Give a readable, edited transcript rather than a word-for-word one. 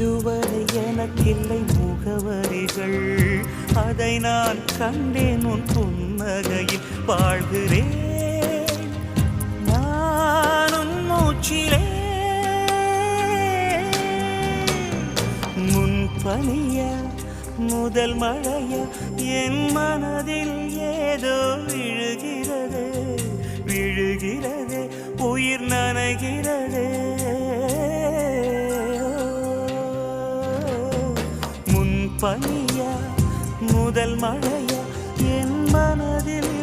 இதுவரை எனக்கில்லை முகவரிகள், அதை நான் கண்டேன் உன் புன்னகையில். வாழ்கிறேன் நான் உன் மூச்சிலே. முன்பனியா முதல் மழையா என் மனதில் ஏதோ விழுகிறது விழுகிறது, உயிர் நனைகிறது. முன்பனியா முதல் மழையா என் மனதில்